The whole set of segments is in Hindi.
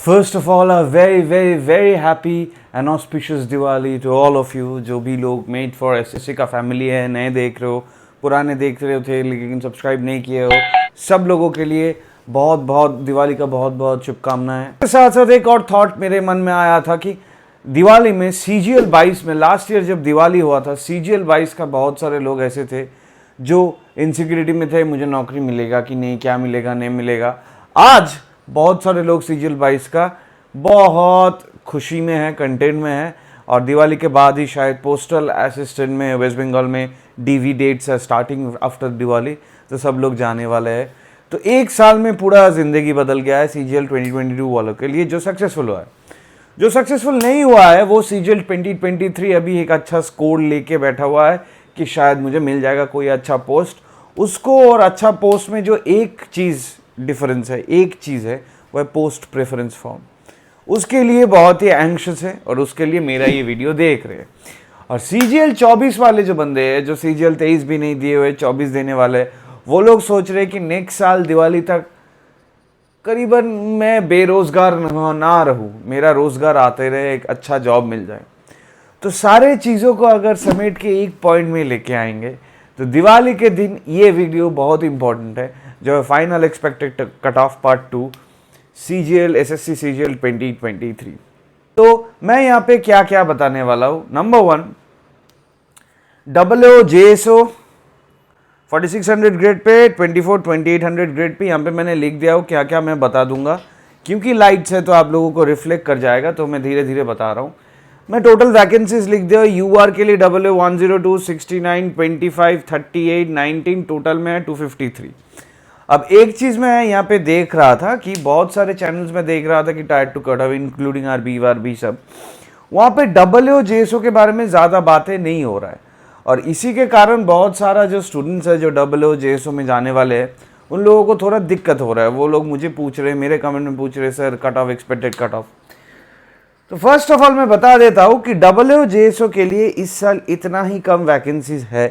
First of all, a very, very, very happy and auspicious Diwali to all of you. जो भी लोग मेड फॉर एसएससी का फैमिली है, नए देख रहे हो, पुराने देख रहे थे लेकिन सब्सक्राइब नहीं किए हो, सब लोगों के लिए बहुत बहुत दिवाली का बहुत बहुत शुभकामनाएं। इसके साथ साथ एक और थॉट मेरे मन में आया था कि दिवाली में CGL 22 में लास्ट ईयर जब दिवाली हुआ था, CGL 22 का बहुत सारे लोग ऐसे थे जो इनसिक्योरिटी में थे, मुझे नौकरी मिलेगा कि नहीं, क्या मिलेगा नहीं मिलेगा। आज बहुत सारे लोग CGL 22 का बहुत खुशी में है, कंटेंट में है, और दिवाली के बाद ही शायद पोस्टल असिस्टेंट में वेस्ट बंगाल में DV डेट्स है स्टार्टिंग आफ्टर दिवाली, तो सब लोग जाने वाले हैं। तो एक साल में पूरा ज़िंदगी बदल गया है CGL 2022 वालों के लिए जो सक्सेसफुल हुआ है। जो सक्सेसफुल नहीं हुआ है वो CGL 2023 अभी एक अच्छा स्कोर लेके बैठा हुआ है कि शायद मुझे मिल जाएगा कोई अच्छा पोस्ट। उसको और अच्छा पोस्ट में जो एक चीज़ डिफरेंस है, एक चीज़ है, वह पोस्ट प्रेफरेंस फॉर्म, उसके लिए बहुत ही एंग्शियस है और उसके लिए मेरा ये वीडियो देख रहे हैं। और CGL 24 वाले जो बंदे हैं, जो CGL 23 भी नहीं दिए हुए 24 देने वाले, वो लोग सोच रहे हैं कि नेक्स्ट साल दिवाली तक करीबन मैं बेरोज़गार ना रहूँ, मेरा रोज़गार आते रहे, एक अच्छा जॉब मिल जाए। तो सारे चीज़ों को अगर समेट के एक पॉइंट में लेके आएंगे तो दिवाली के दिन ये वीडियो बहुत इंपॉर्टेंट है, जो है final expected cut off part 2 CGL SSC CGL 2023। तो मैं यहाँ पे क्या क्या बताने वाला हूँ। नंबर 1, WO JSO 4600 ग्रेड पे, 2800 ग्रेड पे, यहाँ पे मैंने लिख दिया हो क्या क्या मैं बता दूंगा, क्योंकि लाइट्स है तो आप लोगों को रिफ्लेक्ट कर जाएगा, तो मैं धीरे धीरे बता रहा हूँ। मैं टोटल वैकेंसीज लिख दिया। UR के लिए WO 102, 69, 25, 38, 19, टोटल में है 253। अब एक चीज़ मैं यहाँ पे देख रहा था कि बहुत सारे चैनल्स में देख रहा था कि tier two cut off including RB सब, वहाँ पे WO JSO के बारे में ज़्यादा बातें नहीं हो रहा है, और इसी के कारण बहुत सारा जो स्टूडेंट्स है जो WO JSO में जाने वाले हैं उन लोगों को थोड़ा दिक्कत हो रहा है। वो लोग मुझे पूछ रहे हैं, मेरे कमेंट में पूछ रहे हैं, sir cut off expected cut off. तो फर्स्ट ऑफ ऑल मैं बता देता हूँ कि WO JSO के लिए इस साल इतना ही कम वैकेंसीज है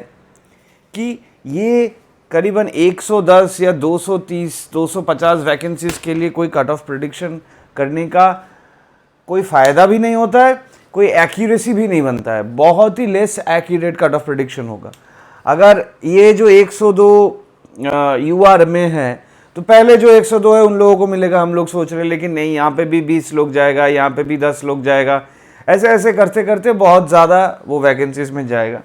कि ये करीबन 110 या 230 250 वैकेंसीज के लिए कोई कट ऑफ प्रेडिक्शन करने का कोई फ़ायदा भी नहीं होता है, कोई एक्यूरेसी भी नहीं बनता है, बहुत ही less accurate cut off prediction होगा। अगर ये जो 102 UR में है तो पहले जो 102 है उन लोगों को मिलेगा, हम लोग सोच रहे हैं, लेकिन नहीं, यहाँ पे भी 20 लोग जाएगा, यहाँ पे भी 10 लोग जाएगा, ऐसे ऐसे करते करते बहुत ज़्यादा वो वैकेंसीज में जाएगा।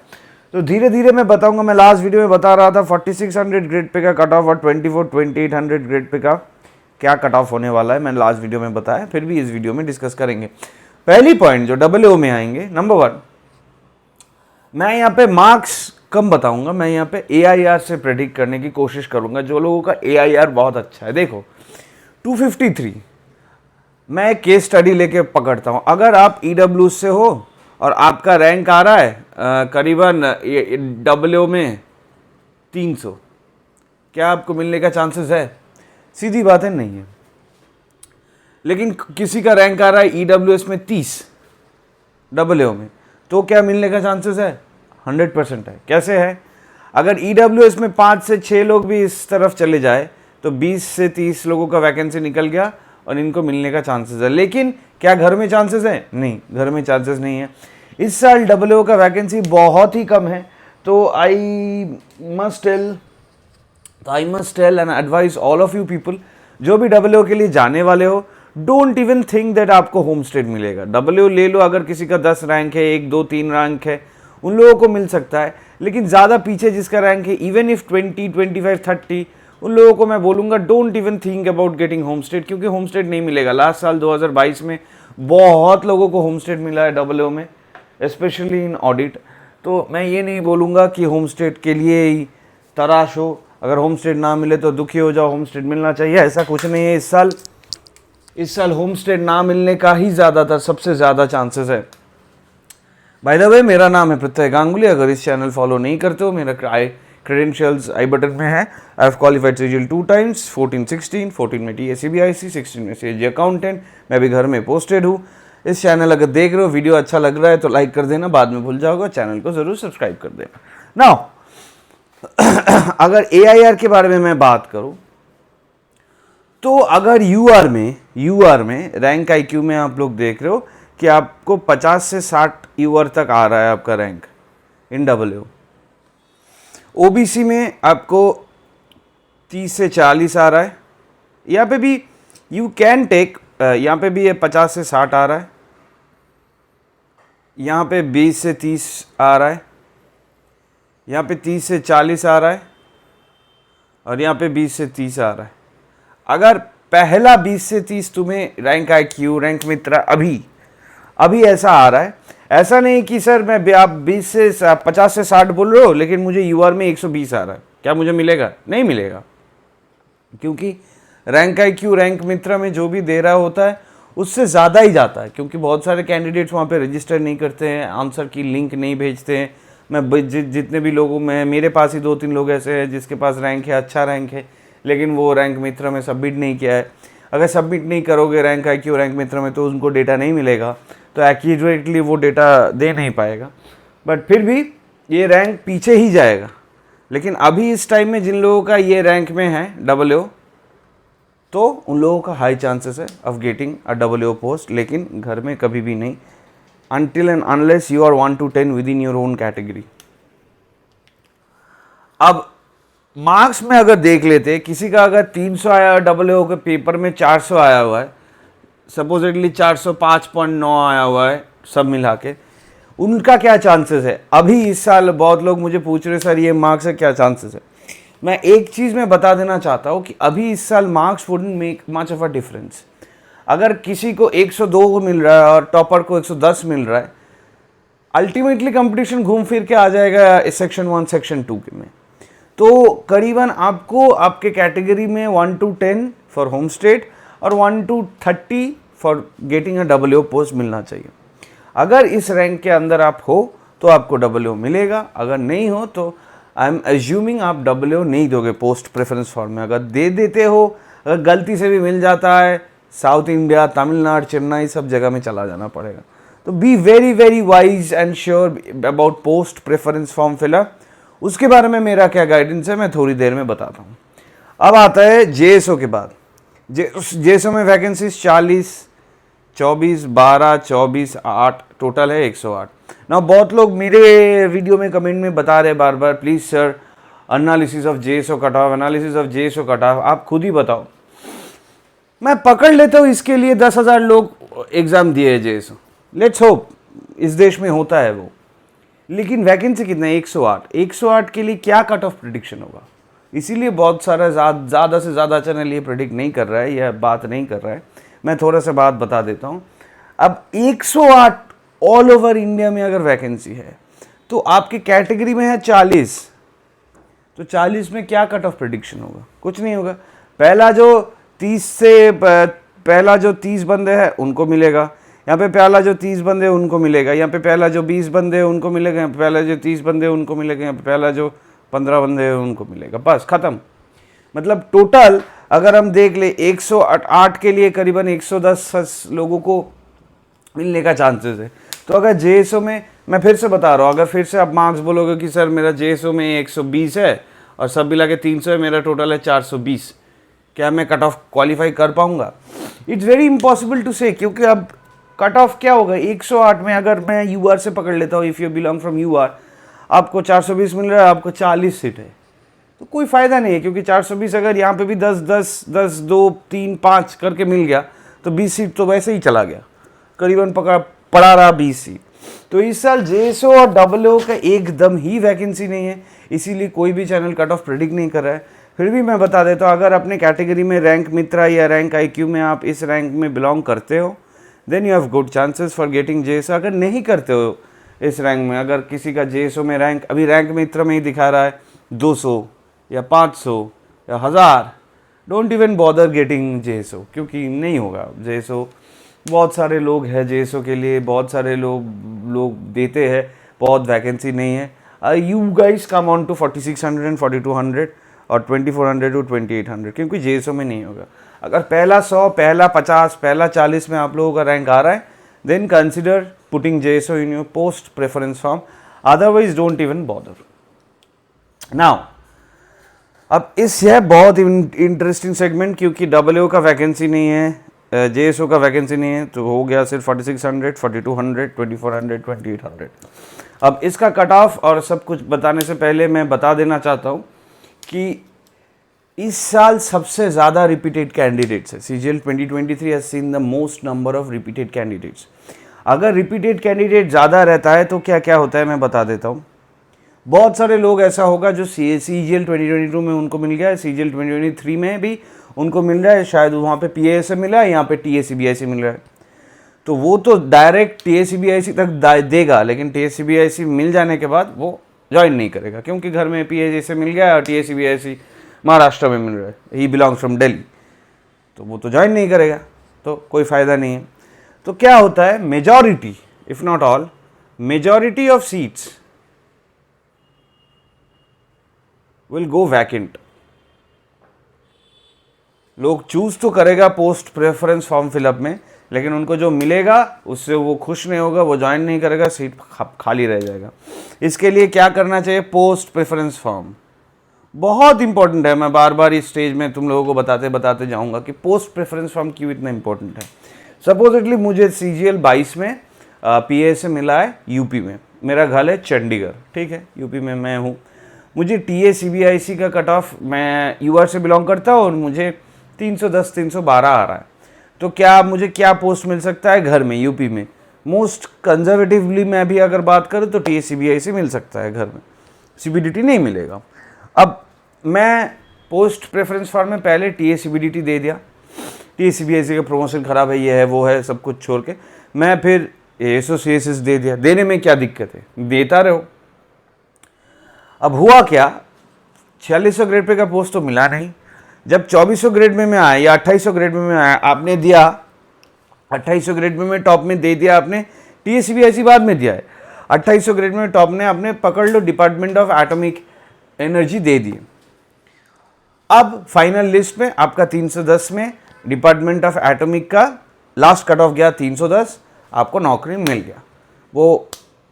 तो धीरे धीरे मैं बताऊंगा। मैं लास्ट वीडियो में बता रहा था 4600 ग्रेड पे का कट ऑफ और 2800 ग्रेड पे का क्या कट ऑफ होने वाला है, मैंने लास्ट वीडियो में बताया, फिर भी इस वीडियो में डिस्कस करेंगे। पहली पॉइंट जो WO में आएंगे, नंबर 1, मैं यहाँ पे मार्क्स कम बताऊंगा, मैं यहाँ पे AIR से प्रेडिक्ट करने की कोशिश करूंगा, जो लोगों का AIR बहुत अच्छा है। देखो 253, मैं एक केस स्टडी लेके पकड़ता हूँ। अगर आप EW से हो और आपका रैंक आ रहा है करीबन WO में 300, क्या आपको मिलने का चांसेस है? सीधी बात है, नहीं है। लेकिन किसी का रैंक आ रहा है EWS में 30 WO में, तो क्या मिलने का चांसेस है? 100% है। कैसे है? अगर EWS में 5 से 6 लोग भी इस तरफ चले जाए तो 20 से 30 लोगों का वैकेंसी निकल गया और इनको मिलने का चांसेस है। लेकिन क्या घर में चांसेस है? नहीं, घर में चांसेस नहीं है। इस साल WO का वैकेंसी बहुत ही कम है। तो I must tell and advise all of you people, जो भी WO के लिए जाने वाले हो, डोंट इवन थिंक दैट आपको होम स्टेट मिलेगा। WO ले लो, अगर किसी का 10 रैंक है, 1 2 3 रैंक है, उन लोगों को मिल सकता है, लेकिन ज़्यादा पीछे जिसका रैंक है, इवन इफ 20 25 30, उन लोगों को मैं बोलूँगा don't even think about getting home state, क्योंकि होम स्टेट नहीं मिलेगा। लास्ट साल 2022 में बहुत लोगों को होम स्टेट मिला है WO में, स्पेशली इन ऑडिट। तो मैं ये नहीं बोलूँगा कि होम स्टेट के लिए ही तराश हो, अगर होम स्टेट ना मिले तो दुखी हो जाओ, होम स्टेट मिलना चाहिए, ऐसा कुछ नहीं है। इस साल होम स्टेट ना मिलने का ही ज़्यादातर सबसे ज़्यादा चांसेस है। बाय द वे, मेरा नाम है प्रत्यय गांगुली। अगर इस चैनल फॉलो नहीं करते हो, मेरा क्रेडेंशियल्स आई बटन में है। I have qualified CGL 2 times, 14-16, 14 में TACBIC, 16 में CAG अकाउंटेंट। मैं भी घर में पोस्टेड हूँ। इस चैनल अगर देख रहे हो, वीडियो अच्छा लग रहा है तो लाइक कर देना, बाद में भूल जाओगे, चैनल को ज़रूर सब्सक्राइब कर देना। नाउ अगर AIR के बारे में मैं बात करूँ तो अगर यूआर में रैंक आईक्यू में आप लोग देख रहे हो कि आपको 50 से 60 यूआर तक आ रहा है आपका रैंक इन डब्ल्यू। ओबीसी में आपको 30 से 40 आ रहा है। यहाँ पे भी यू कैन टेक, यहाँ पे भी ये 50 से 60 आ रहा है, यहाँ पे 20 से 30 आ रहा है, यहाँ पे 30 से 40 आ रहा है और यहाँ पे 20 से 30 आ रहा है। अगर पहला 20 से 30 तुम्हें रैंक आईक्यू, रैंक मित्रा अभी ऐसा आ रहा है, ऐसा नहीं कि सर मैं आप 50 से 60 बोल रहे हो लेकिन मुझे यूआर में 120 आ रहा है, क्या मुझे मिलेगा? नहीं मिलेगा, क्योंकि रैंक आईक्यू, रैंक मित्रा में जो भी दे रहा होता है उससे ज़्यादा ही जाता है, क्योंकि बहुत सारे कैंडिडेट्स वहाँ पे रजिस्टर नहीं करते हैं, आंसर की लिंक नहीं भेजते हैं। मैं जितने भी लोगों में, मेरे पास ही 2-3 लोग ऐसे हैं जिसके पास रैंक है, अच्छा रैंक है, लेकिन वो रैंक मित्रा में सबमिट नहीं किया है। अगर सबमिट नहीं करोगे रैंक आईक्यू, रैंक मित्रा में, तो उनको डेटा नहीं मिलेगा, तो एक्यूरेटली वो डेटा दे नहीं पाएगा। बट फिर भी ये रैंक पीछे ही जाएगा। लेकिन अभी इस टाइम में जिन लोगों का ये रैंक में है डब्ल्यू, तो उन लोगों का हाई चांसेस है of getting a W post, लेकिन घर में कभी भी नहीं, until and unless you are 1 to 10 within your own category। अब मार्क्स में अगर देख लेते, किसी का अगर 300 आया डब्ल्यू के पेपर में 400 आया हुआ है, सपोजिटली 405.9 आया हुआ है सब मिला के, उनका क्या चांसेस है? अभी इस साल बहुत लोग मुझे पूछ रहे सर ये मार्क्स है, क्या चांसेस है? मैं एक चीज़ मैं बता देना चाहता हूँ कि अभी इस साल marks wouldn't make much of a difference. अगर किसी को 102 को मिल रहा है और टॉपर को 110 मिल रहा है, अल्टीमेटली कंपटीशन घूम फिर के आ जाएगा सेक्शन 1 सेक्शन 2 के में। तो करीबन आपको आपके कैटेगरी में 1 to 10 फॉर होम स्टेट और 1 to 30 for getting a W post मिलना चाहिए। अगर इस रैंक के अंदर आप हो तो आपको डब्ल्यू मिलेगा, अगर नहीं हो तो आई एम एज्यूमिंग आप डब्ल्यू नहीं दोगे पोस्ट प्रेफरेंस फॉर्म में। अगर दे देते हो, अगर गलती से भी मिल जाता है, साउथ इंडिया, तमिलनाडु, चेन्नई सब जगह में चला जाना पड़ेगा। तो be very very wise and sure about post preference form fill up. उसके बारे में मेरा क्या गाइडेंस है मैं थोड़ी देर में बताता हूँ। अब आता है जेएसओ के बाद। जेएसओ में वैकेंसीज 40, 24, 12, 24, 8 टोटल है 108। ना बहुत लोग मेरे वीडियो में कमेंट में बता रहे बार बार, please sir analysis of JSO cut off, analysis of JSO cut off, आप खुद ही बताओ। मैं पकड़ लेता हूँ इसके लिए 10,000 लोग एग्ज़ाम दिए है जेएसओ, लेट्स होप इस देश में होता है वो। लेकिन वैकेंसी कितना है? 108। 108 के लिए क्या कट ऑफ प्रिडिक्शन होगा? इसीलिए बहुत सारा ज़्यादा से ज़्यादा चैनल ये प्रिडिक्ट नहीं कर रहा है, यह बात नहीं कर रहा है। मैं थोड़ा सा बात बता देता हूँ। अब 108 ऑल ओवर इंडिया में अगर वैकेंसी है तो आपके कैटेगरी में है 40, तो 40 में क्या कट ऑफ प्रिडिक्शन होगा? कुछ नहीं होगा। पहला जो 30 बंदे हैं उनको मिलेगा, यहाँ पे पहला जो 30 बंदे हैं उनको मिलेगा, यहाँ पे पहला जो 20 बंदे हैं उनको मिलेगा, यहाँ पे पहला जो 30 बंदे हैं उनको मिलेगा, यहाँ पे पहला जो 15 बंदे हैं उनको मिलेगा, बस खत्म। मतलब टोटल अगर हम देख ले 108 के लिए करीबन 110 लोगों को मिलने का चांसेस है। तो अगर जेएसओ में, मैं फिर से बता रहा हूँ, अगर फिर से आप मार्क्स बोलोगे कि सर मेरा जेएसओ में 120 है और सब मिला के 300 है, मेरा टोटल है 420, क्या मैं कट ऑफ क्वालिफाई कर पाऊँगा? इट्स वेरी इम्पॉसिबल टू से, क्योंकि अब कट ऑफ क्या होगा 108 में? अगर मैं यूआर से पकड़ लेता हूँ, if you belong from UR, आपको 420 मिल रहा है, आपको 40 सीट है, तो कोई फ़ायदा नहीं है, क्योंकि 420 अगर यहाँ पे भी 10, 2, 3, 5 करके मिल गया तो 20 सीट तो वैसे ही चला गया, करीबन पड़ा रहा 20 सीट। तो इस साल जेएसओ और डब्ल्यू का एकदम ही वैकेंसी नहीं है, इसीलिए कोई भी चैनल कट ऑफ प्रेडिक्ट नहीं कर रहा है। फिर भी मैं बता देता हूँ, अगर अपने कैटेगरी में रैंक मित्रा या रैंक आईक्यू में आप इस रैंक में बिलोंग करते हो, then you have good chances for getting JSO. अगर नहीं करते हो इस रैंक में, अगर किसी का जेएसओ में रैंक अभी रैंक मित्रा में ही दिखा रहा है 200 या 500 या 1000, don't even bother getting JSO, क्योंकि नहीं होगा जेएसओ। बहुत सारे लोग हैं जेएसओ के लिए, बहुत सारे लोग देते हैं, बहुत वैकेंसी नहीं है। You guys come on to 4600 and 4200 और 2400 टू 2800, क्योंकि जेएसओ में नहीं होगा। अगर पहला 100, पहला 50, पहला 40 में आप लोगों का रैंक आ रहा है, then consider putting JSO in your post preference form, otherwise don't even bother. Now अब इस है बहुत इंटरेस्टिंग सेगमेंट, क्योंकि डब्ल्यू का वैकेंसी नहीं है, जेएसओ का वैकेंसी नहीं है, तो हो गया सिर्फ 4600, 4200, 2400, 2800। अब इसका कट ऑफ और सब कुछ बताने से पहले मैं बता देना चाहता हूँ कि इस साल सबसे ज़्यादा रिपीटेड कैंडिडेट्स है। CGL 2023 has seen the most number of repeated candidates. अगर रिपीटेड कैंडिडेट ज़्यादा रहता है तो क्या क्या होता है मैं बता देता हूँ। बहुत सारे लोग ऐसा होगा जो सीजीएल 2022 में उनको मिल गया है, सीजीएल 2023 में भी उनको मिल रहा है, शायद वहाँ पे पीएएसए मिला है, यहाँ पे टीएसीबीआईसी मिल रहा है, तो वो तो डायरेक्ट टीएसीबीआईसी तक देगा, लेकिन टीएसीबीआईसी मिल जाने के बाद वो ज्वाइन नहीं करेगा, क्योंकि घर में पीएएसए मिल गया और टीएसीबीआईसी महाराष्ट्र में मिल रहा है, ही बिलोंग्स फ्रॉम दिल्ली, तो वो तो ज्वाइन नहीं करेगा, तो कोई फ़ायदा नहीं है। तो क्या होता है, majority if not all, majority of seats will go vacant. लोग चूज तो करेगा पोस्ट प्रेफरेंस फॉर्म फिलअप में, लेकिन उनको जो मिलेगा उससे वो खुश नहीं होगा, वो ज्वाइन नहीं करेगा, सीट खाली रह जाएगा। इसके लिए क्या करना चाहिए, पोस्ट प्रेफरेंस फॉर्म बहुत इंपॉर्टेंट है। मैं बार बार इस स्टेज में तुम लोगों को बताते बताते जाऊंगा कि पोस्ट प्रेफरेंस फॉर्म क्यों इतना इंपॉर्टेंट है। सपोजिटली मुझे सीजीएल 22 में पीएसए मिला है यूपी में, मेरा घर है चंडीगढ़, ठीक है, यूपी में मैं हूँ। मुझे टीएसीबीआईसी का कट ऑफ, मैं यूआर से बिलोंग करता हूँ और मुझे 310 312 आ रहा है, तो क्या मुझे क्या पोस्ट मिल सकता है घर में यूपी में? मोस्ट कंजर्वेटिवली मैं भी अगर बात करूँ तो टीएसीबीआईसी मिल सकता है घर में, सीबीडीटी नहीं मिलेगा। अब मैं पोस्ट प्रेफरेंस फॉर्म में पहले टीएसीबीडीटी दे दिया, टीएसीबीआईसी का प्रमोशन खराब है, ये है वो है, सब कुछ छोड़ के मैं फिर एएसओ सीएसएस दे दिया। देने में क्या दिक्कत है, देता रहो। अब हुआ क्या, 4600 ग्रेड पे का पोस्ट तो मिला नहीं। जब 2400 ग्रेड में मैं आया या 2800 ग्रेड में मैं आया, आपने दिया 2800 ग्रेड में मैं टॉप में दे दिया आपने, टीएसीबीआईसी बाद में दिया है। 2800 ग्रेड में टॉप ने आपने पकड़ लो, डिपार्टमेंट ऑफ एटॉमिक एनर्जी दे दी। अब फाइनल लिस्ट में आपका 310 में डिपार्टमेंट ऑफ एटॉमिक का लास्ट कट ऑफ गया 310, आपको नौकरी मिल गया। वो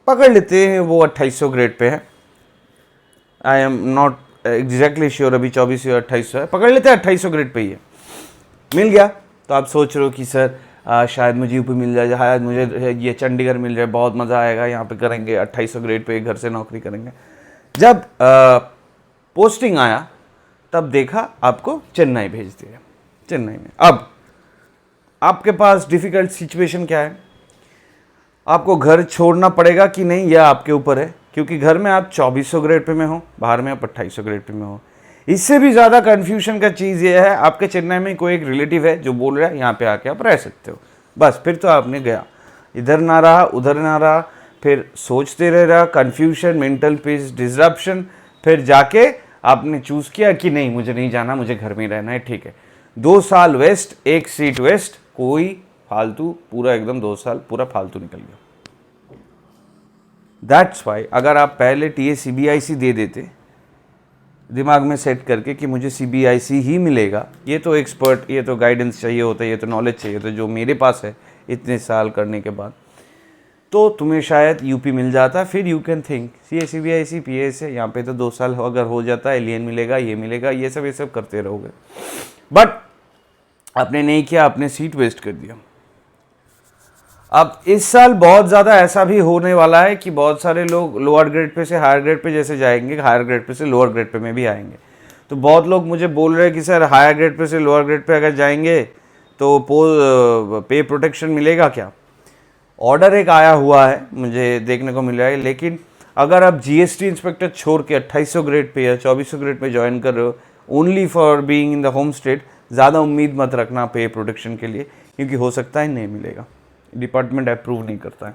पकड़ लेते हैं, वो 2800 ग्रेड पे है, I am not exactly sure, अभी 2400 या 2800 है, पकड़ लेते हैं 2800 ग्रेड पे ही है, मिल गया। तो आप सोच रहे हो कि सर शायद मुझे यूपी मिल जाए, शायद मुझे ये चंडीगढ़ मिल जाए, बहुत मज़ा आएगा, यहाँ पे करेंगे 2800 ग्रेड पे घर से नौकरी करेंगे। जब पोस्टिंग आया तब देखा आपको चेन्नई भेज दिया, चेन्नई में। अब आपके पास डिफ़िकल्ट सिचुएशन क्या है, आपको घर छोड़ना पड़ेगा कि नहीं, यह आपके ऊपर है, क्योंकि घर में आप 2400 ग्रेड पे में हो, बाहर में आप 2800 ग्रेड पे में हो। इससे भी ज़्यादा कन्फ्यूजन का चीज़ ये है, आपके चेन्नई में कोई एक रिलेटिव है जो बोल रहा है यहाँ पे आके आप रह सकते हो, बस फिर तो आपने गया, इधर ना रहा उधर ना रहा, फिर सोचते रह, कन्फ्यूजन, मेंटल पीस, डिसरप्शन, फिर जाके आपने चूज़ किया कि नहीं मुझे नहीं जाना, मुझे घर में रहना है, ठीक है। 2 साल वेस्ट, 1 सीट वेस्ट, कोई फालतू, पूरा एकदम 2 साल पूरा फालतू निकल गया। दैट्स वाई अगर आप पहले टीएसीबीआईसी दे देते दिमाग में सेट करके कि मुझे सीबीआईसी ही मिलेगा, ये तो एक्सपर्ट, ये तो गाइडेंस चाहिए होता है, ये तो नॉलेज चाहिए होता है जो मेरे पास है इतने साल करने के बाद, तो तुम्हें शायद यूपी मिल जाता। फिर you can think CBIC PSA, यहाँ पे तो 2 साल अगर हो जाता है, एलियन मिलेगा, ये मिलेगा, ये सब करते रहोगे। बट आपने नहीं किया, आपने सीट वेस्ट कर दिया। अब इस साल बहुत ज़्यादा ऐसा भी होने वाला है कि बहुत सारे लोग लोअर ग्रेड पे से हायर ग्रेड पे जैसे जाएंगे, हायर ग्रेड पे से लोअर ग्रेड पे में भी आएंगे। तो बहुत लोग मुझे बोल रहे हैं कि सर हायर ग्रेड पे से लोअर ग्रेड पे अगर जाएंगे तो पे प्रोटेक्शन मिलेगा क्या? ऑर्डर एक आया हुआ है, मुझे देखने को मिल रहा है, लेकिन अगर आप जीएसटी इंस्पेक्टर छोड़ के 2800 ग्रेड पे या 2400 ग्रेड पे ज्वाइन कर रहे हो only for being in the home state, ज़्यादा उम्मीद मत रखना पे प्रोटेक्शन के लिए, क्योंकि हो सकता है नहीं मिलेगा, डिपार्टमेंट अप्रूव नहीं करता है।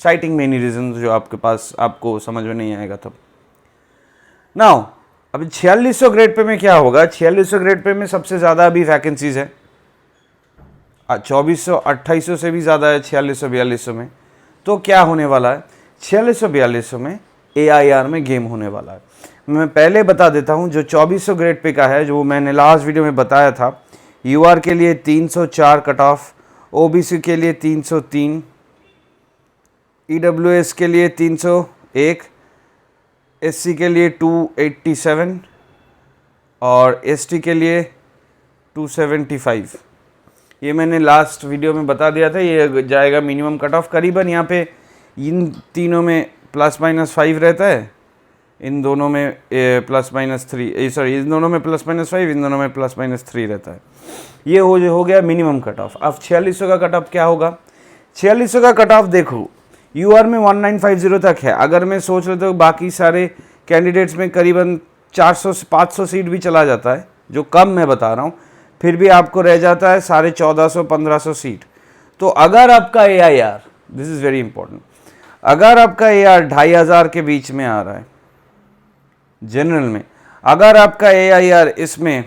साइटिंग मेनी रीजन जो आपके पास आपको समझ में नहीं आएगा तब। नाउ अभी 4600 ग्रेड पे में क्या होगा, 4600 ग्रेड पे में सबसे ज़्यादा अभी वैकेंसीज है, 2400 2800 से भी ज़्यादा है 4600 4200 में। तो क्या होने वाला है, 4600 4200 में AIR में गेम होने वाला है। मैं पहले बता देता हूँ, जो 2400 ग्रेड पे का है, जो मैंने लास्ट वीडियो में बताया था, UR के लिए 304 कट ऑफ, OBC के लिए 303, EWS के लिए 301, SC के लिए 287 और एसटी के लिए 275। ये मैंने लास्ट वीडियो में बता दिया था, ये जाएगा मिनिमम कट ऑफ करीबन। यहाँ पे इन तीनों में ±5 रहता है, इन दोनों में +-3, सॉरी इन दोनों में +-5, इन दोनों में +-3 रहता है। ये हो गया मिनिमम कट ऑफ। अब 4600 का कट ऑफ क्या होगा? 4600 का कट ऑफ देखो, यूआर में 1950 तक है। अगर मैं सोच रहा हूँ बाकी सारे कैंडिडेट्स में करीबन 400 से 500 सीट भी चला जाता है, जो कम मैं बता रहा हूँ, फिर भी आपको रह जाता है 1450-1500 सीट। तो अगर आपका AIR, this is very important, अगर आपका AIR 2500 के बीच में आ रहा है जनरल में, अगर आपका AIR इसमें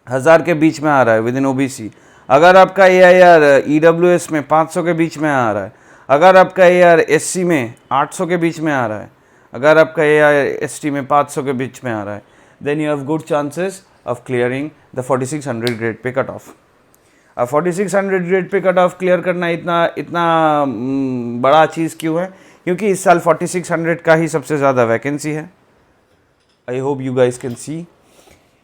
1000 के बीच में आ रहा है विद इन OBC, अगर आपका AIR EWS में 500 के बीच में आ रहा है, अगर आपका AIR SC में 800 के बीच में आ रहा है, अगर आपका AIR ST में 500 के बीच में आ रहा है, then you have good chances of clearing the 4600 grade pay cut off. अब 4600 grade pay cut of clear करना इतना बड़ा चीज़ क्यों है? क्योंकि इस साल 4600 का ही सबसे ज़्यादा वैकेंसी है। I hope you guys can see,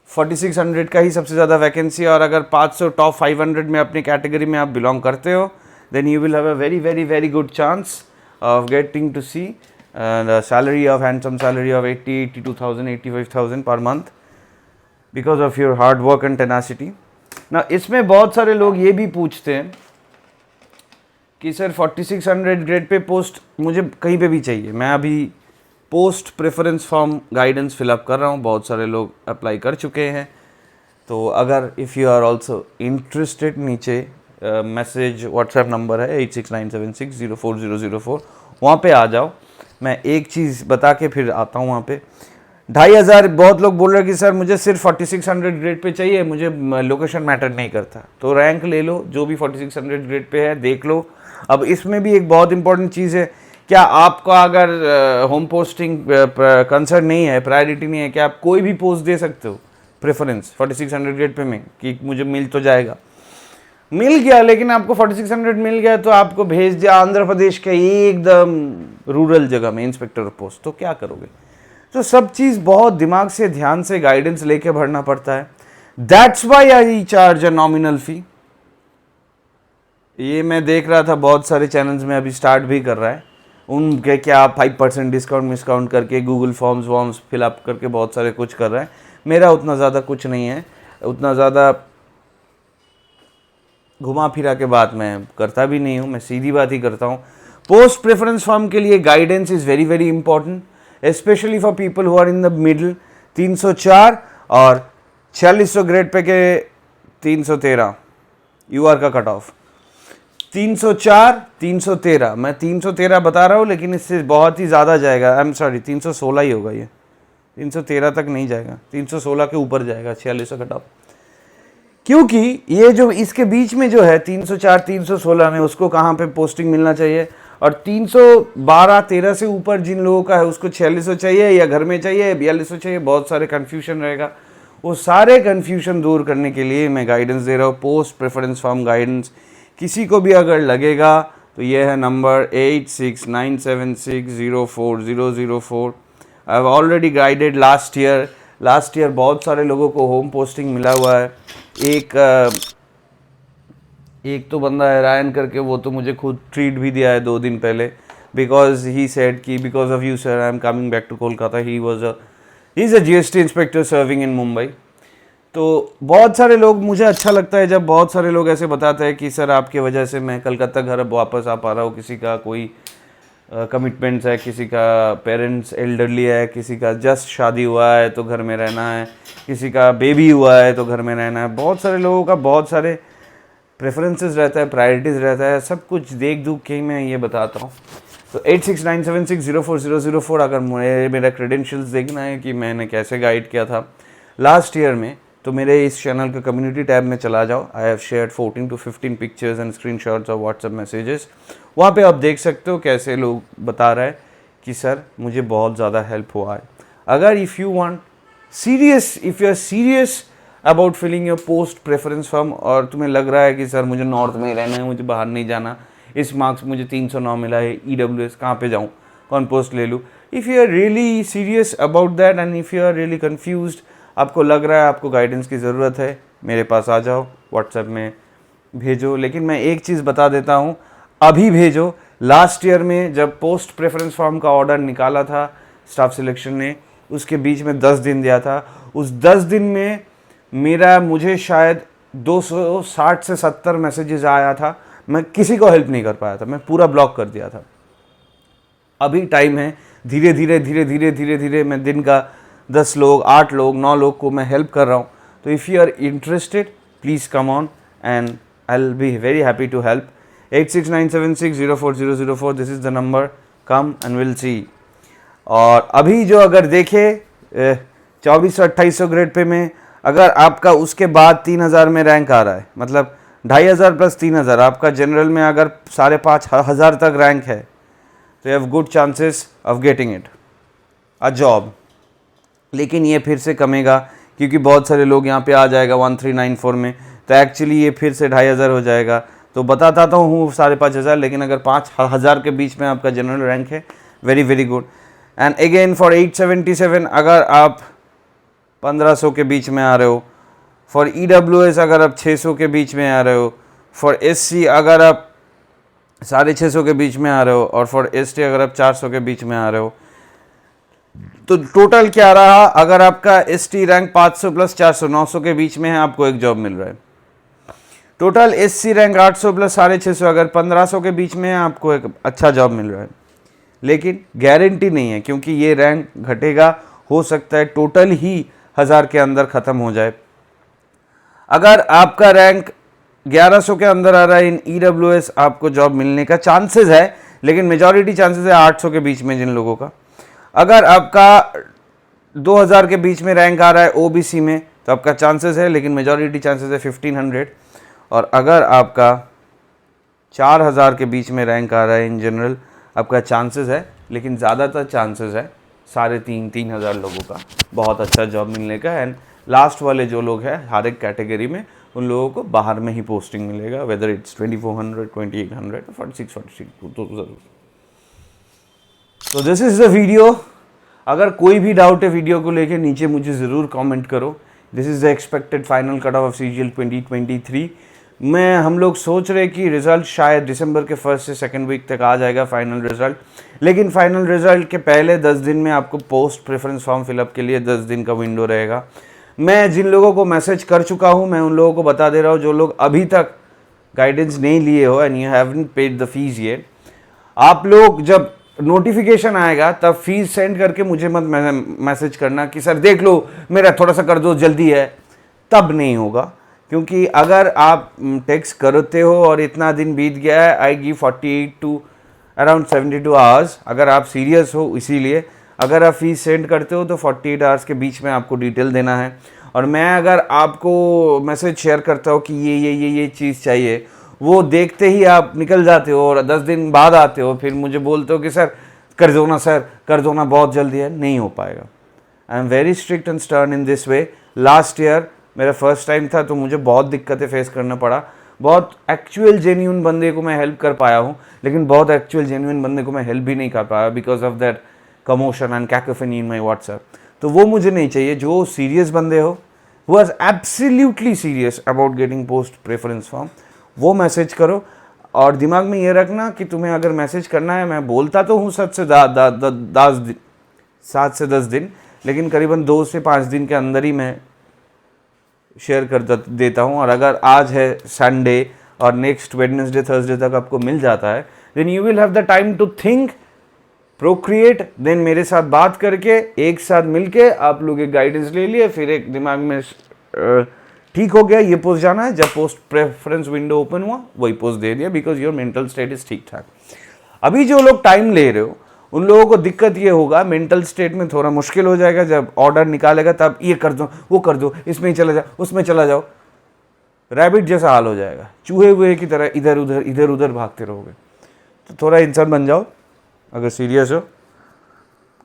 4600 का ही सबसे ज़्यादा वैकेंसी है। और अगर 500 टॉप 500 में अपनी कैटेगरी में आप बिलोंग करते हो, then you will have a very very very good chance of getting to see salary of handsome salary of 82,000 85,000 per month because of your hard work and tenacity. ना इसमें बहुत सारे लोग ये भी पूछते हैं कि सर 4600 ग्रेड पे पोस्ट मुझे कहीं पे भी चाहिए। मैं अभी post preference form guidance fill up कर रहा हूँ, बहुत सारे लोग अप्लाई कर चुके हैं। तो अगर if you are also interested, नीचे मैसेज व्हाट्सएप नंबर है 8697604004, वहाँ पे आ जाओ। मैं एक चीज़ बता के फिर आता हूँ वहाँ पे। 2500, बहुत लोग बोल रहे हैं कि सर मुझे सिर्फ 4600 ग्रेड पे चाहिए, मुझे लोकेशन मैटर नहीं करता। तो रैंक ले लो, जो भी 4600 ग्रेड पे है देख लो। अब इसमें भी एक बहुत इंपॉर्टेंट चीज़ है, क्या आपका अगर होम पोस्टिंग कंसर्न नहीं है, प्रायोरिटी नहीं है, क्या आप कोई भी पोस्ट दे सकते हो प्रेफरेंस 4600 ग्रेड पे में कि मुझे मिल तो जाएगा? मिल गया, लेकिन आपको 4600 मिल गया तो आपको भेज दिया आंध्र प्रदेश के एकदम रूरल जगह में इंस्पेक्टर पोस्ट, तो क्या करोगे? तो सब चीज़ बहुत दिमाग से, ध्यान से, गाइडेंस लेके भरना पड़ता है। That's why I charge a nominal fee. ये मैं देख रहा था बहुत सारे चैनल्स में अभी स्टार्ट भी कर रहा है, उनके क्या 5% डिस्काउंट करके गूगल फॉर्म्स फिलअप करके बहुत सारे कुछ कर रहा है। मेरा उतना ज़्यादा कुछ नहीं है, उतना ज़्यादा घुमा फिरा के बात मैं करता भी नहीं हूँ, मैं सीधी बात ही करता हूँ। पोस्ट प्रेफरेंस फॉर्म के लिए guidance is very very important, specially for people who are in the middle. 304 और 4600 ग्रेड पे के 313 यूआर का कट ऑफ। 304 313, मैं 313 बता रहा हूँ, लेकिन इससे बहुत ही ज़्यादा जाएगा। आई एम सॉरी, 316 ही होगा ये, 313 तक नहीं जाएगा, 316 के ऊपर जाएगा 4600 कट ऑफ। क्योंकि ये जो इसके बीच में जो है 304 316 में, उसको कहाँ पे पोस्टिंग मिलना चाहिए? और 312-13 से ऊपर जिन लोगों का है उसको 4600 चाहिए या घर में चाहिए 4200 चाहिए, बहुत सारे कन्फ्यूजन रहेगा। वो सारे कन्फ्यूजन दूर करने के लिए मैं गाइडेंस दे रहा हूँ, पोस्ट प्रेफरेंस फॉर्म गाइडेंस। किसी को भी अगर लगेगा तो ये है number 8697604004। I have already guided last year बहुत सारे लोगों को होम पोस्टिंग मिला हुआ है। एक तो बंदा है रायन करके, वो तो मुझे खुद ट्रीट भी दिया है 2 दिन पहले, बिकॉज ही सेड कि because of you sir I am coming back to Kolkata. He is a GST inspector serving in Mumbai. तो बहुत सारे लोग, मुझे अच्छा लगता है जब बहुत सारे लोग ऐसे बताते हैं कि सर आपकी वजह से मैं कलकत्ता घर अब वापस आ पा रहा हूँ। किसी का कोई कमिटमेंट्स है, किसी का पेरेंट्स एल्डरली है, किसी का जस्ट शादी हुआ है तो घर में रहना है, किसी का बेबी हुआ है तो घर में रहना है। बहुत सारे लोगों का बहुत सारे प्रेफरेंसेस रहता है, प्रायोरिटीज़ रहता है, सब कुछ देख दूख के मैं ये बताता हूँ। तो 8697604004 अगर मेरा क्रेडेंशियल्स देखना है कि मैंने कैसे गाइड किया था लास्ट ईयर में, तो मेरे इस चैनल के कम्युनिटी टैब में चला जाओ। I have shared 14 to 15 pictures and screenshots of WhatsApp messages. वहाँ पे आप देख सकते हो कैसे लोग बता रहे हैं कि सर मुझे बहुत ज़्यादा हेल्प हुआ है। अगर if you are serious about filling your post preference form और तुम्हें लग रहा है कि सर मुझे नॉर्थ में ही रहना है, मुझे बाहर नहीं जाना, इस मार्क्स मुझे 309 मिला है, EWS कहाँ पे जाऊँ, कौन पोस्ट ले लूँ? If you are really serious about that and if you are really confused आपको लग रहा है आपको गाइडेंस की ज़रूरत है, मेरे पास आ जाओ, व्हाट्सएप में भेजो। लेकिन मैं एक चीज़ बता देता हूँ, अभी भेजो। लास्ट ईयर में जब पोस्ट प्रेफरेंस फॉर्म का ऑर्डर निकाला था स्टाफ सिलेक्शन ने, उसके बीच में 10 दिन दिया था। उस 10 दिन में मुझे शायद 260 से 70 मैसेजेस आया था, मैं किसी को हेल्प नहीं कर पाया था, मैं पूरा ब्लॉक कर दिया था। अभी टाइम है, धीरे धीरे धीरे धीरे धीरे धीरे मैं दिन का 10 लोग, 8 लोग, 9 लोग को मैं हेल्प कर रहा हूँ। तो if you are interested please come on and I will be very happy to help. 8697604004, this is the number, come and will see. और अभी जो अगर देखे 2400-2800 ग्रेड पे में, अगर आपका उसके बाद 3000 में रैंक आ रहा है, मतलब 2500 प्लस 3000, आपका जनरल में अगर 5500 तक रैंक है, तो you have good chances of getting it a job. लेकिन ये फिर से कमेगा क्योंकि बहुत सारे लोग यहाँ पे आ जाएगा 1394 में, तो एक्चुअली ये फिर से 2500 हो जाएगा। तो बताता तो हूँ 5500, लेकिन अगर 5000 के बीच में आपका जनरल रैंक है, very very good. And again for 877 अगर आप 1500 के बीच में आ रहे हो, फॉर EWS अगर आप 600 के बीच में आ रहे हो, फॉर SC अगर आप 650 के बीच में आ रहे हो, और फॉर ST अगर आप 400 के बीच में आ रहे हो, तो टोटल क्या रहा? अगर आपका ST रैंक 500 प्लस 400 900 के बीच में है, आपको एक जॉब मिल रहा है। टोटल SC रैंक 800 प्लस 650 अगर 1500 के बीच में है, आपको एक अच्छा जॉब मिल रहा है। लेकिन गारंटी नहीं है क्योंकि ये रैंक घटेगा, हो सकता है टोटल ही 1000 के अंदर ख़त्म हो जाए। अगर आपका रैंक 1100 के अंदर आ रहा है इन EWS, आपको जॉब मिलने का चांसेस है, लेकिन मेजॉरिटी चांसेस है 800 के बीच में जिन लोगों का। अगर आपका 2000 के बीच में रैंक आ रहा है OBC में, तो आपका चांसेस है, लेकिन मेजॉरिटी चांसेस है 1500। और अगर आपका 4000 के बीच में रैंक आ रहा है इन जनरल, आपका चांसेस है, लेकिन ज़्यादातर चांसेस है 3500-3000 लोगों का बहुत अच्छा जॉब मिलने का। एंड लास्ट वाले जो लोग हैं हर एक कैटेगरी में, उन लोगों को बाहर में ही पोस्टिंग मिलेगा, वेदर इट्स 2400, 2800, 46 तो दिस इज़ द वीडियो। अगर कोई भी डाउट है वीडियो को लेके, नीचे मुझे ज़रूर कमेंट करो। This is the expected final cut off CGL 2023। हम लोग सोच रहे कि रिज़ल्ट शायद दिसंबर के 1st से 2nd वीक तक आ जाएगा फाइनल रिज़ल्ट, लेकिन फाइनल रिज़ल्ट के पहले 10 दिन में आपको पोस्ट प्रेफरेंस फॉर्म फिलअप के लिए 10 दिन का विंडो रहेगा। मैं जिन लोगों को मैसेज कर चुका हूं, मैं उन लोगों को बता दे रहा हूं, जो लोग अभी तक गाइडेंस नहीं लिए हो and you haven't paid the fees yet, आप लोग जब नोटिफिकेशन आएगा तब फीस सेंड करके मुझे मत मैसेज करना कि सर देख लो मेरा थोड़ा सा कर दो, जल्दी है। तब नहीं होगा, क्योंकि अगर आप टेक्स्ट करते हो और इतना दिन बीत गया है, I give 48 to around 72 hours. अगर आप सीरियस हो, इसीलिए अगर आप फीस सेंड करते हो तो 48 आवर्स के बीच में आपको डिटेल देना है। और मैं अगर आपको मैसेज शेयर करता हूँ कि ये चीज़ चाहिए, वो देखते ही आप निकल जाते हो और 10 दिन बाद आते हो, फिर मुझे बोलते हो कि सर कर दो ना, सर कर दो ना, बहुत जल्दी है। नहीं हो पाएगा। I am very strict and stern in this way. Last year मेरा फर्स्ट टाइम था, तो मुझे बहुत दिक्कतें फेस करना पड़ा। बहुत एक्चुअल जेन्यून बंदे को मैं हेल्प कर पाया हूँ, लेकिन बहुत एक्चुअल जेन्यून बंदे को मैं हेल्प भी नहीं कर पाया because of that commotion and cacophony in my WhatsApp. तो वो मुझे नहीं चाहिए। जो सीरियस बंदे हो, who are absolutely serious about getting post preference form, वो मैसेज करो। और दिमाग में ये रखना कि तुम्हें अगर मैसेज करना है, मैं बोलता तो हूँ 7 से 10 दिन, लेकिन करीबन 2 से 5 दिन के अंदर ही मैं शेयर कर देता हूँ। और अगर आज है संडे और नेक्स्ट वेडनेसडे थर्सडे तक आपको मिल जाता है, then you will have the time to think, procreate, then मेरे साथ बात करके एक साथ मिलके आप लोग एक गाइडेंस ले लिए, फिर एक दिमाग में ठीक हो गया ये पोस्ट जाना है। जब पोस्ट प्रेफरेंस विंडो ओपन हुआ वही पोस्ट दे दिया, because your mental state is ठीक ठाक। अभी जो लोग टाइम ले रहे हो उन लोगों को दिक्कत ये होगा, मेंटल स्टेट में थोड़ा मुश्किल हो जाएगा। जब ऑर्डर निकालेगा तब ये कर दो, वो कर दो, इसमें चला जाओ, उसमें चला जाओ, रैबिट जैसा हाल हो जाएगा, चूहे हुए की तरह इधर उधर भागते रहोगे। तो थोड़ा इंसान बन जाओ। अगर सीरियस हो,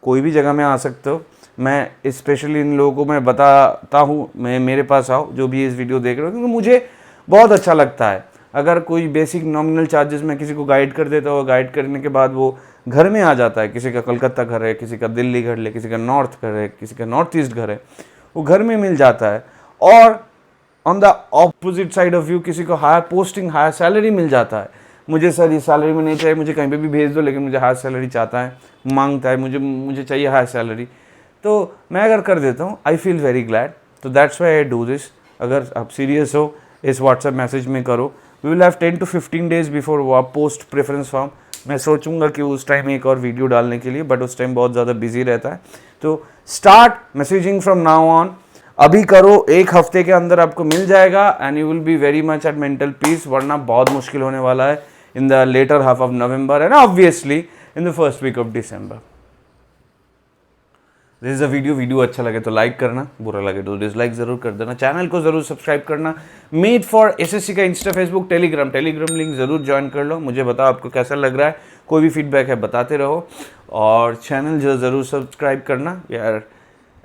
कोई भी जगह में आ सकते हो। मैं स्पेशली इन लोगों को मैं बताता हूँ, मैं मेरे पास आओ जो भी इस वीडियो देख रहे हो, क्योंकि मुझे बहुत अच्छा लगता है। अगर कोई बेसिक नॉमिनल चार्जेस मैं किसी को गाइड कर देता हूँ, गाइड करने के बाद वो घर में आ जाता है, किसी का कलकत्ता घर है, किसी का दिल्ली घर है, किसी का नॉर्थ घर है, किसी का नॉर्थ ईस्ट घर है, वो घर में मिल जाता है। और on the opposite side of view किसी को हायर पोस्टिंग, हायर सैलरी मिल जाता है। मुझे सर ये सैलरी में नहीं चाहिए, मुझे कहीं पे भी भेज दो, लेकिन मुझे हायर सैलरी चाहता है, मांगता है, मुझे चाहिए हायर सैलरी, तो मैं अगर कर देता हूँ, आई फील वेरी ग्लैड। तो that's why I do this. अगर आप सीरियस हो इस व्हाट्सएप मैसेज में करो। We will have 10 to 15 days before वो आप पोस्ट प्रेफरेंस फॉर्म। मैं सोचूंगा कि उस टाइम एक और वीडियो डालने के लिए, बट उस टाइम बहुत ज़्यादा बिजी रहता है। तो start messaging from now on, अभी करो, एक हफ्ते के अंदर आपको मिल जाएगा and you will be very much at mental peace. वरना बहुत मुश्किल होने वाला है in the latter half of November and obviously in the first week of December. This is a video अच्छा लगे तो लाइक करना, बुरा लगे तो डिसलाइक जरूर कर देना। चैनल को जरूर सब्सक्राइब करना। मेड फॉर एसएससी का इंस्टा, फेसबुक, टेलीग्राम लिंक जरूर ज्वाइन कर लो। मुझे बताओ आपको कैसा लग रहा है, कोई भी फीडबैक है बताते रहो। और चैनल जो जरूर सब्सक्राइब करना यार।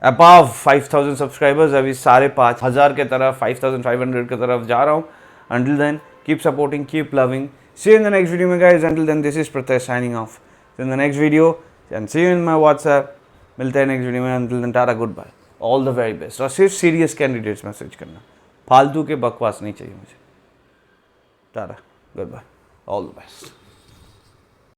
अबाव 5000 सब्सक्राइबर्स, अभी 5,500 के तरफ, 5500 की तरफ जा रहा हूँ। Until then keep supporting, keep loving. See you in the next video में guys. Until then this is Pratyay signing off. In the next video and see you in my WhatsApp. मिलते हैं नेक्स्ट वीडियो में। Until then tata, goodbye, all the very best. और सिर्फ सीरियस कैंडिडेट्स मैसेज करना, फालतू के बकवास नहीं चाहिए मुझे। Tata, goodbye, all the best.